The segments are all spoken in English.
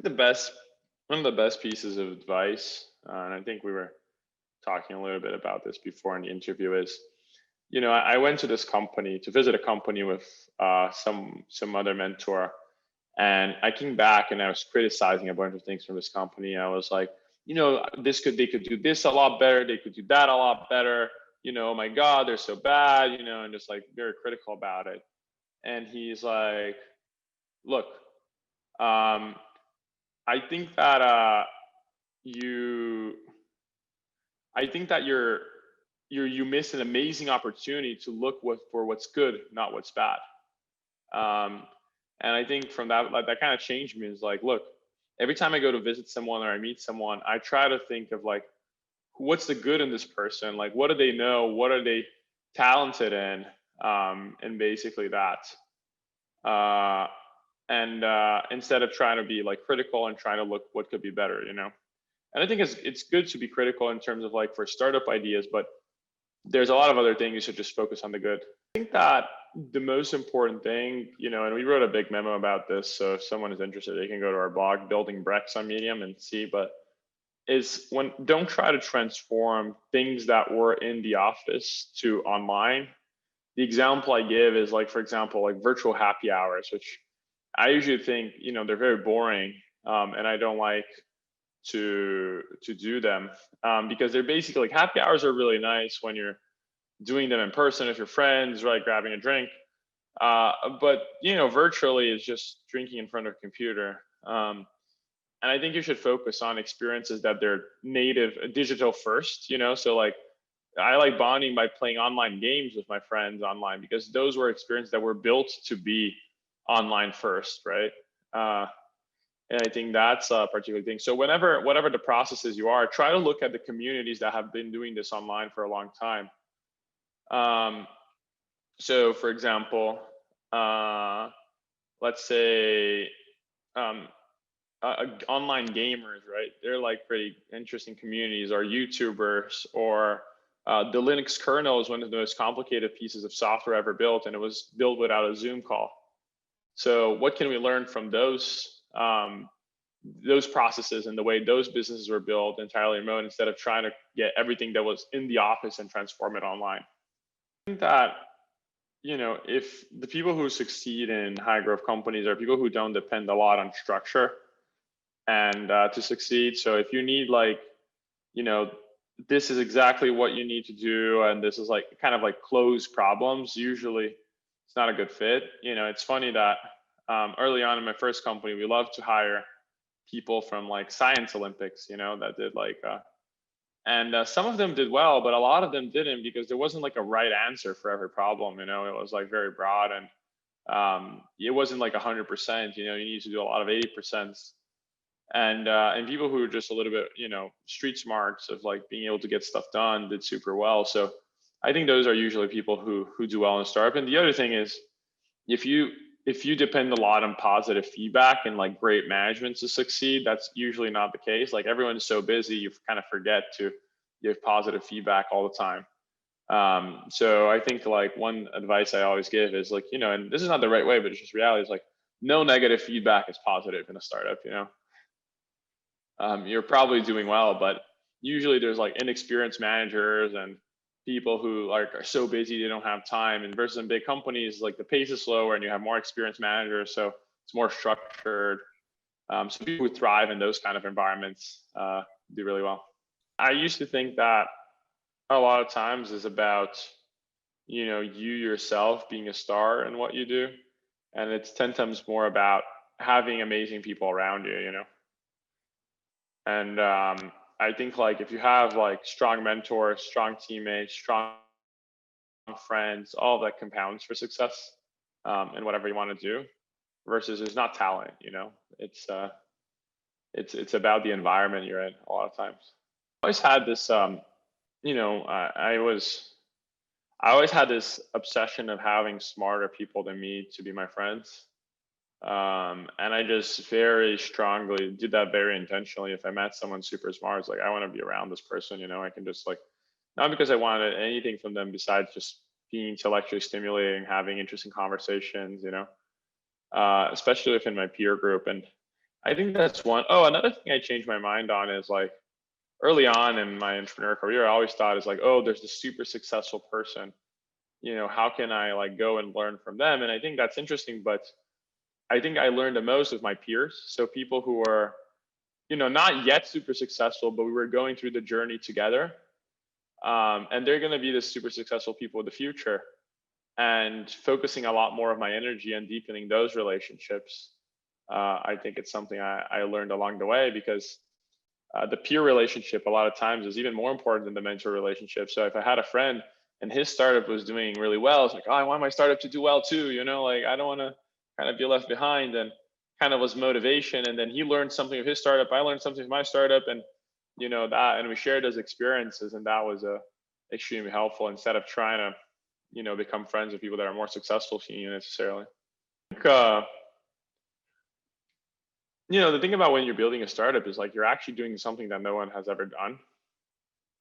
the best, one of the best pieces of advice, and I think we were talking a little bit about this before in the interview is, I went to this company to visit a company with some other mentor, and I came back and I was criticizing a bunch of things from this company. I was like, they could do this a lot better, they could do that a lot better. Oh my God, they're so bad. And just like very critical about it. And he's like, look, um, I think that you I think that you miss an amazing opportunity to look for what's good, not what's bad. Um, and I think from that, like, that kind of changed me. Is like, look, every time I go to visit someone or I meet someone, I try to think of like, what's the good in this person? Like, what do they know? What are they talented in? And basically that. Uh, and instead of trying to be like critical and trying to look what could be better. And I think it's good to be critical in terms of like for startup ideas, but there's a lot of other things you should just focus on the good. I think that the most important thing, and we wrote a big memo about this, so if someone is interested, they can go to our blog, Building Brex on Medium, and see, but don't try to transform things that were in the office to online. The example I give is like, for example, like virtual happy hours, which I usually think, they're very boring, and I don't like to do them, because they're basically like, happy hours are really nice when you're doing them in person with your friends, right, grabbing a drink. But virtually is just drinking in front of a computer. And I think you should focus on experiences that they're native digital first. So like I like bonding by playing online games with my friends online, because those were experiences that were built to be online first, right? And I think that's a particular thing. So whatever the processes you are, try to look at the communities that have been doing this online for a long time. So for example, let's say online gamers, right? They're like pretty interesting communities, or YouTubers, or the Linux kernel is one of the most complicated pieces of software ever built, and it was built without a Zoom call. So what can we learn from those processes and the way those businesses were built entirely remote, instead of trying to get everything that was in the office and transform it online? I think that, if the people who succeed in high growth companies are people who don't depend a lot on structure and to succeed. So if you need like, this is exactly what you need to do, and this is like kind of like closed problems, usually it's not a good fit. It's funny that early on in my first company, we loved to hire people from like science Olympics, that did like, and some of them did well, but a lot of them didn't, because there wasn't like a right answer for every problem. It was like very broad, and it wasn't like 100%. You need to do a lot of 80%. And people who are just a little bit, street smarts of like being able to get stuff done did super well. So I think those are usually people who do well in a startup. And the other thing is, if you depend a lot on positive feedback and like great management to succeed, that's usually not the case. Like everyone's so busy, you kind of forget to give positive feedback all the time. So I think like one advice I always give is like, and this is not the right way, but it's just reality. Is like, no negative feedback is positive in a startup. You're probably doing well, but usually there's like inexperienced managers and people who are so busy they don't have time, and versus in big companies, like the pace is slower and you have more experienced managers, so it's more structured. So people who thrive in those kind of environments do really well. I used to think that a lot of times is about you yourself being a star in what you do, and it's 10 times more about having amazing people around you. And I think like if you have like strong mentors, strong teammates, strong friends, all of that compounds for success in whatever you want to do. Versus it's not talent, it's about the environment you're in a lot of times. I always had this, I always had this obsession of having smarter people than me to be my friends. And I just very strongly did that very intentionally. If I met someone super smart, it's like, I want to be around this person, I can just like, not because I wanted anything from them besides just being intellectually stimulating, having interesting conversations, especially within my peer group. And I think that's one. Oh, another thing I changed my mind on is like early on in my entrepreneur career, I always thought is like, oh, there's this super successful person. How can I like go and learn from them? And I think that's interesting, but I think I learned the most with my peers. So people who are, not yet super successful, but we were going through the journey together. And they're going to be the super successful people of the future. And focusing a lot more of my energy on deepening those relationships. I think it's something I learned along the way, because the peer relationship a lot of times is even more important than the mentor relationship. So if I had a friend and his startup was doing really well, it's like, oh, I want my startup to do well too. Like I don't want to kind of be left behind, and kind of was motivation. And then he learned something of his startup. I learned something of my startup, and and we shared those experiences, and that was extremely helpful, instead of trying to, become friends with people that are more successful than you necessarily. I think, the thing about when you're building a startup is like you're actually doing something that no one has ever done.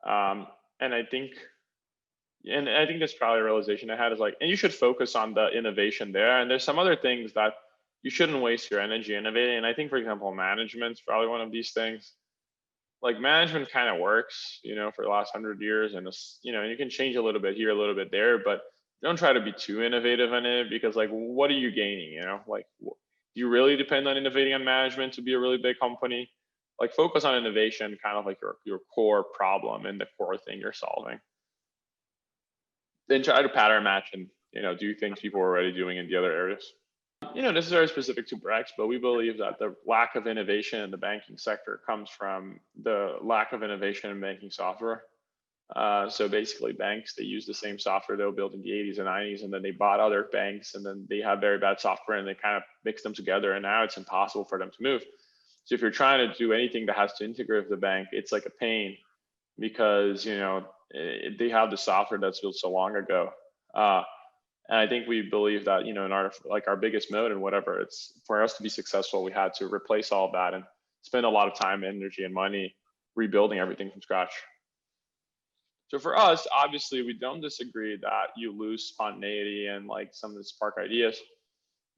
And I think that's probably a realization I had, is like, and you should focus on the innovation there. And there's some other things that you shouldn't waste your energy innovating. And I think, for example, management's probably one of these things. Like management kind of works, for the last 100 years, and it's, you can change a little bit here, a little bit there, but don't try to be too innovative in it, because like, what are you gaining? Like, do you really depend on innovating on management to be a really big company? Like, focus on innovation, kind of like your core problem and the core thing you're solving. Then try to pattern match and do things people are already doing in the other areas. This is very specific to Brex, but we believe that the lack of innovation in the banking sector comes from the lack of innovation in banking software. So basically, banks, they use the same software they were built in the 80s and 90s, and then they bought other banks, and then they have very bad software, and they kind of mix them together, and now it's impossible for them to move. So if you're trying to do anything that has to integrate with the bank, it's like a pain, because they have the software that's built so long ago. And I think we believe that, in our biggest mode and whatever, it's for us to be successful, we had to replace all of that and spend a lot of time, energy, and money rebuilding everything from scratch. So for us, obviously, we don't disagree that you lose spontaneity and like some of the spark ideas,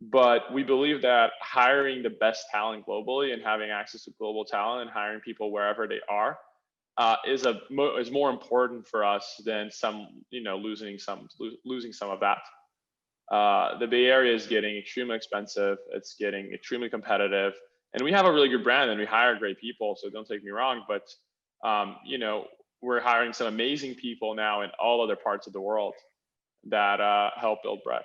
but we believe that hiring the best talent globally and having access to global talent and hiring people wherever they are is more important for us than losing some of that. The Bay Area is getting extremely expensive. It's getting extremely competitive, and we have a really good brand and we hire great people. So don't take me wrong, but we're hiring some amazing people now in all other parts of the world that help build Brex.